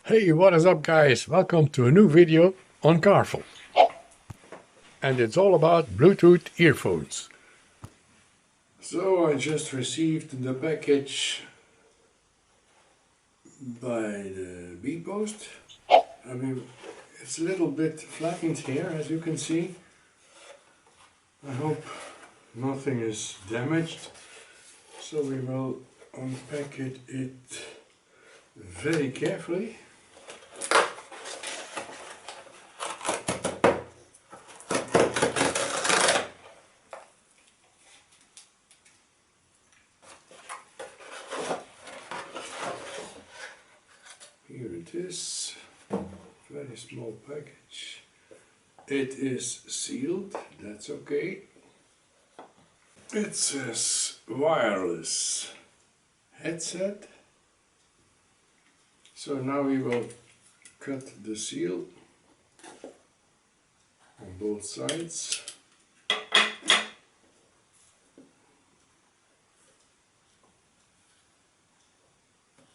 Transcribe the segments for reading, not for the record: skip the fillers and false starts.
Hey, what is up guys? Welcome to a new video on Carful. And it's all about Bluetooth earphones. So I just received the package by the beat post. I mean, it's a little bit flattened here, as you can see. I hope nothing is damaged. So we will unpack it very carefully. Here it is, very small package. It is sealed, that's okay. It says wireless headset. So now we will cut the seal on both sides.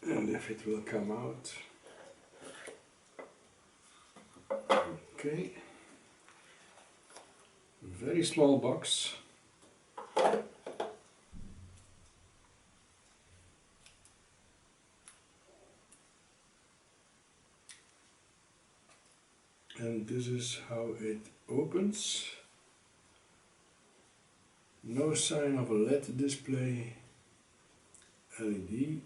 And if it will come out. Okay. Very small box. And this is how it opens. No sign of a LED display. LED.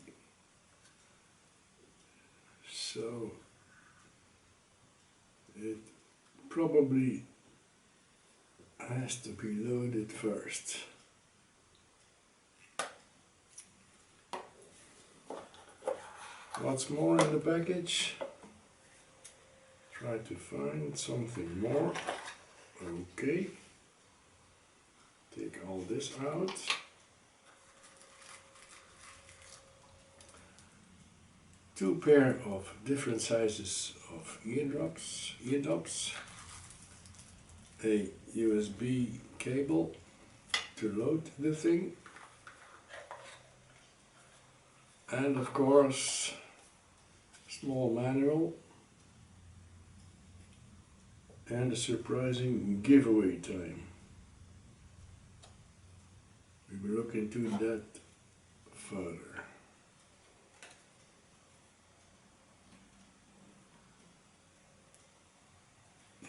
So it probably has to be loaded first. What's more in the package? Try to find something more. Okay. Take all this out. Two pair of different sizes of eardrops, a USB cable to load the thing, and of course small manual and a surprising giveaway time. We will look into that further.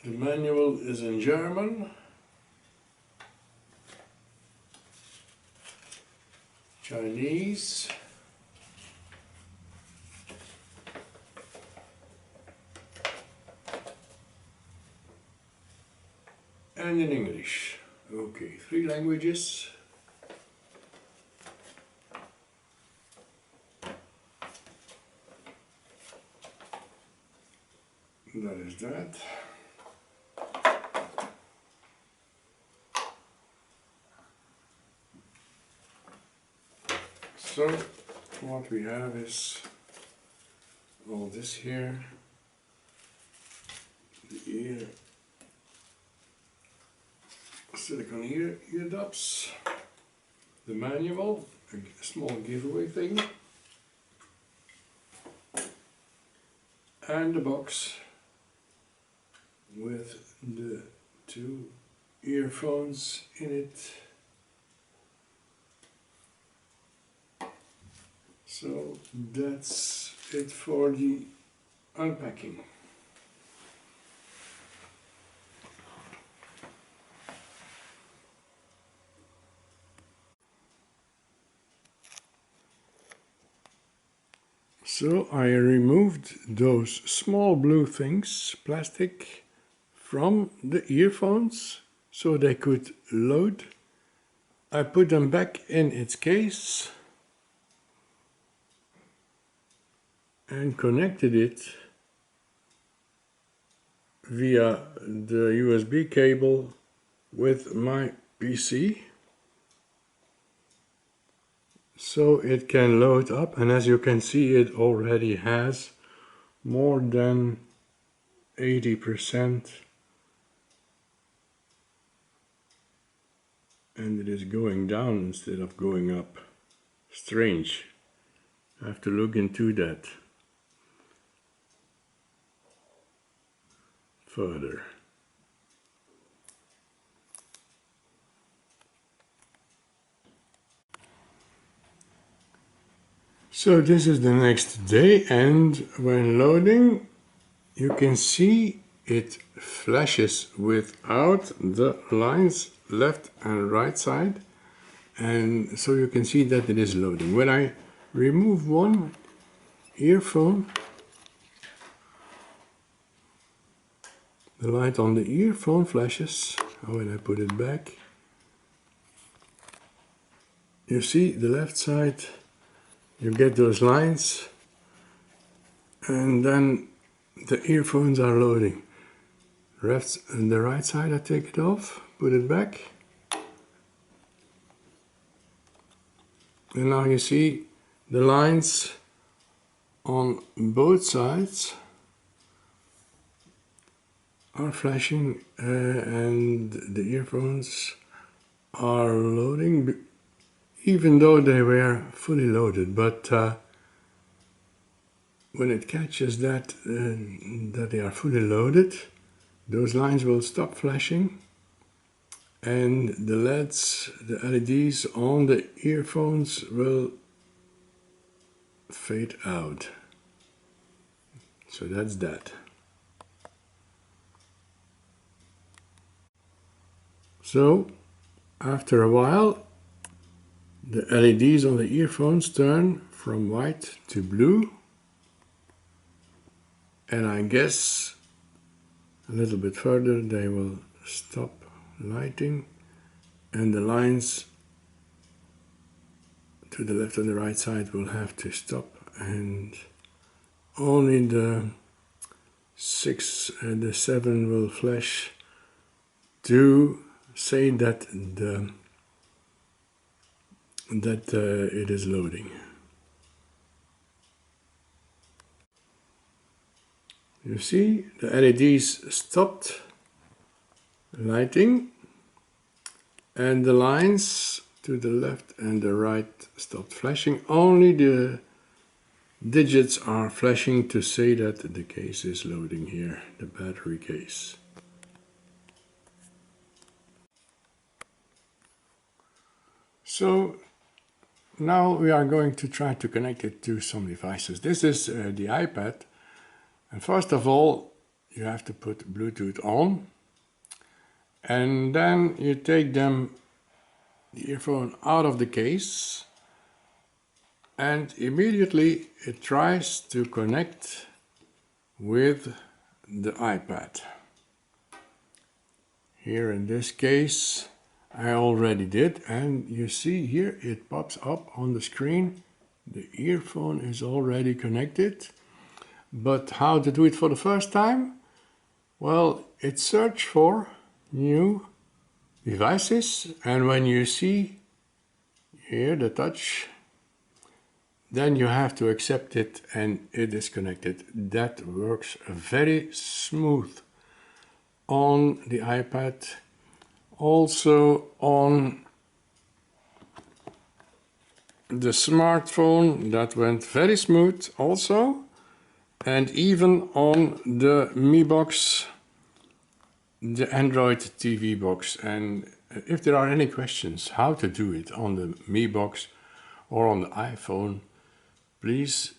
The manual is in German, Chinese, and in English. Okay, 3 languages. That is that. So what we have is all this here, the silicone eardrops, the manual, a small giveaway thing, and the box with the 2 earphones in it. So that's it for the unpacking. So I removed those small blue things, plastic, from the earphones so they could load. I put them back in its case and connected it via the USB cable with my PC, so it can load up, and as you can see it already has more than 80%, and it is going down instead of going up. Strange. I have to look into that. further. So this is the next day, and when loading you can see it flashes without the lines left and right side, and so you can see that it is loading. When I remove one earphone, the light on the earphone flashes. When I put it back, you see the left side, you get those lines, and then the earphones are loading. Left and the right side, I take it off, put it back, and now you see the lines on both sides are flashing, and the earphones are loading, even though they were fully loaded. But when it catches that they are fully loaded, those lines will stop flashing, and the LEDs, the LEDs on the earphones will fade out. So that's that. So after a while, the LEDs on the earphones turn from white to blue, and I guess a little bit further they will stop lighting, and the lines to the left and the right side will have to stop, and only the 6 and the 7 will flash to say that it is loading. You see, the LEDs stopped lighting, and the lines to the left and the right stopped flashing. Only the digits are flashing to say that the case is loading here, the battery case. So now we are going to try to connect it to some devices. This is the iPad, and first of all you have to put Bluetooth on, and then you take the earphone out of the case, and immediately it tries to connect with the iPad. Here in this case I already did, and you see here it pops up on the screen. The earphone is already connected. But how to do it for the first time? Well, it searches for new devices, and when you see here the touch, then you have to accept it and it is connected. That works very smooth on the iPad. Also on the smartphone, that went very smooth also, and even on the Mi Box, the Android TV box. And if there are any questions how to do it on the Mi Box or on the iPhone, please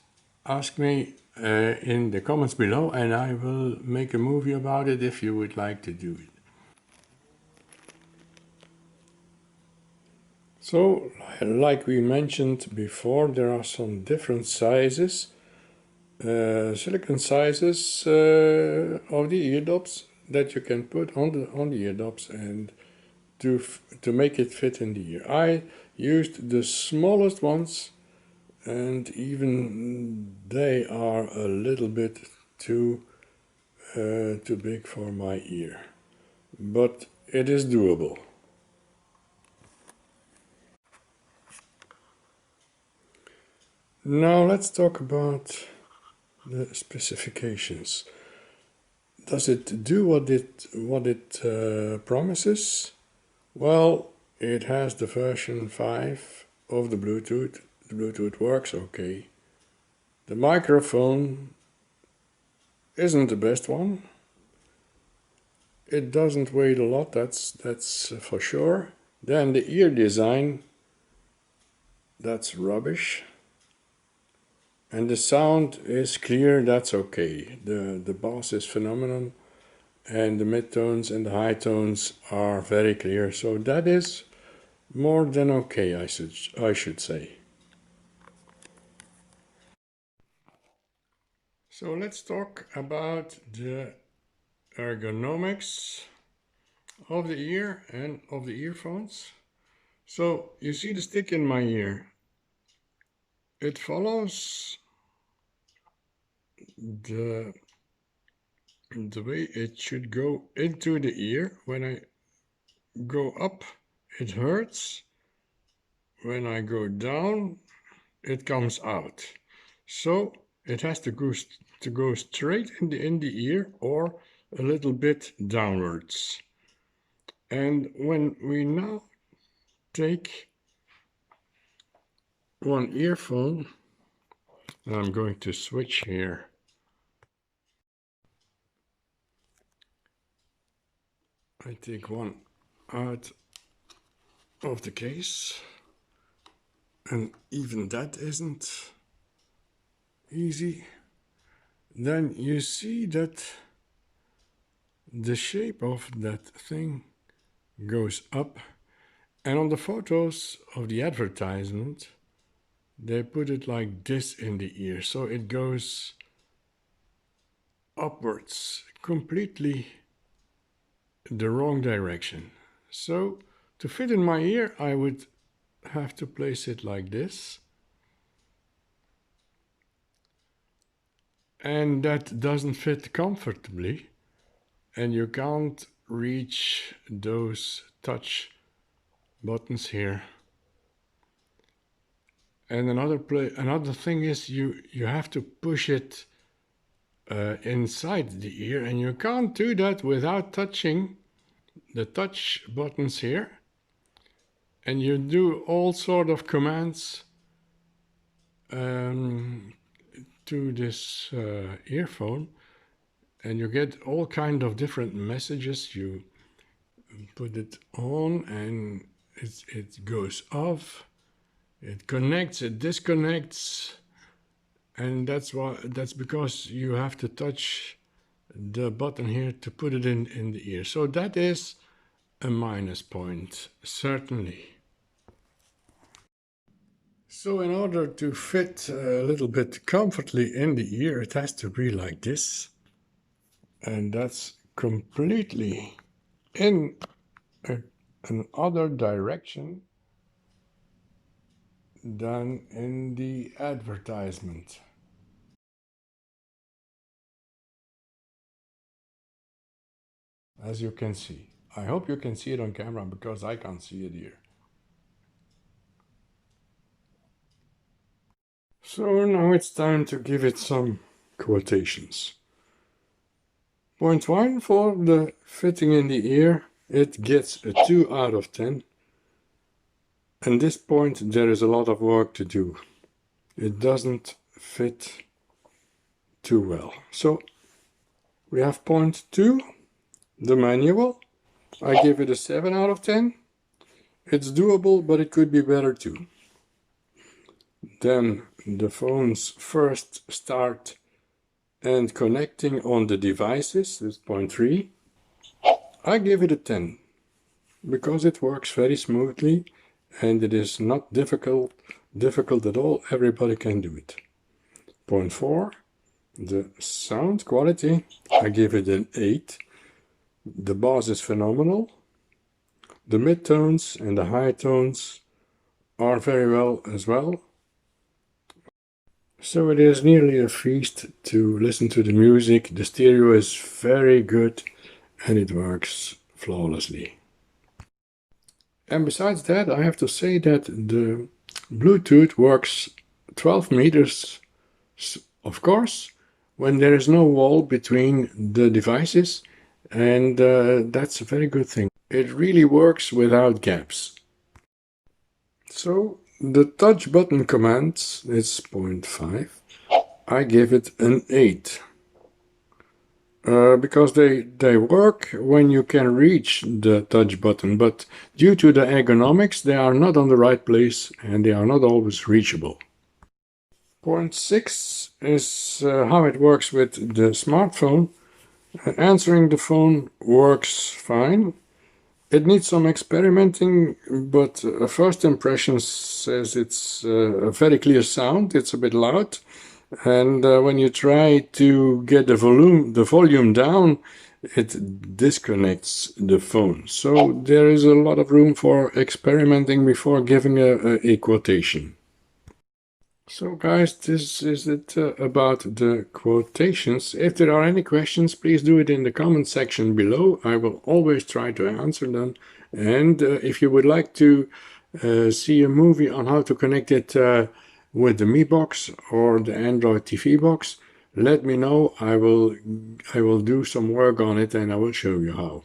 ask me in the comments below, and I will make a movie about it if you would like to do it. So, like we mentioned before, there are some different sizes, silicone sizes of the eardubs that you can put on the eardubs and to make it fit in the ear. I used the smallest ones, and even they are a little bit too big for my ear, but it is doable. Now let's talk about the specifications. Does it do what it promises? Well, it has the version 5 of the Bluetooth. The Bluetooth works okay. The microphone isn't the best one. It doesn't weigh a lot, that's for sure. Then the ear design, that's rubbish. And the sound is clear, that's okay. The bass is phenomenal, and the midtones and the high tones are very clear. So that is more than okay, I should say. So let's talk about the ergonomics of the ear and of the earphones. So you see the stick in my ear. It follows the way it should go into the ear. When I go up, it hurts. When I go down, it comes out. So it has to go straight in the ear or a little bit downwards. And when we now take one earphone, and I'm going to switch here. I take one out of the case, and even that isn't easy. Then you see that the shape of that thing goes up, and on the photos of the advertisement they put it like this in the ear, so it goes upwards, completely the wrong direction. So to fit in my ear I would have to place it like this, and that doesn't fit comfortably, and you can't reach those touch buttons here. And another thing is you have to push it inside the ear, and you can't do that without touching the touch buttons here. And you do all sort of commands to this earphone, and you get all kind of different messages. You put it on and it goes off, it connects, it disconnects, and that's because you have to touch the button here to put it in the ear. So that is a minus point, certainly. So in order to fit a little bit comfortably in the ear, it has to be like this, and that's completely in another direction than in the advertisement. As you can see. I hope you can see it on camera because I can't see it here. So now it's time to give it some quotations. Point 1 for the fitting in the ear, it gets a 2 out of 10. At this point there is a lot of work to do. It doesn't fit too well. So we have point 2, the manual. I give it a 7 out of 10. It's doable, but it could be better too. Then the phone's first start and connecting on the devices is point 3. I give it a 10 because it works very smoothly and it is not difficult at all. Everybody can do it. Point 4, the sound quality, I give it an 8. The bass is phenomenal. The midtones and the high tones are very well as well. So it is nearly a feast to listen to the music. The stereo is very good and it works flawlessly. And besides that, I have to say that the Bluetooth works 12 meters, of course, when there is no wall between the devices, and that's a very good thing. It really works without gaps. So the touch button commands is 0.5. I give it an 8. because they work when you can reach the touch button, but due to the ergonomics they are not on the right place and they are not always reachable. Point 6 is how it works with the smartphone. Answering the phone works fine. It needs some experimenting, but first impression says it's a very clear sound. It's a bit loud, and when you try to get the volume down, it disconnects the phone. So there is a lot of room for experimenting before giving a quotation. So guys, this is it about the quotations. If there are any questions, please do it in the comment section below. I will always try to answer them. And if you would like to see a movie on how to connect it with the Mi Box or the Android TV box, let me know. I will do some work on it and I will show you how.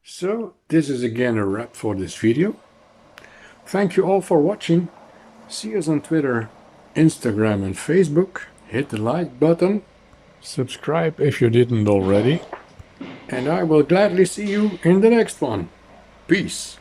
So this is again a wrap for this video. Thank you all for watching. See us on Twitter, Instagram and Facebook. Hit the like button, subscribe if you didn't already, and I will gladly see you in the next one. Peace.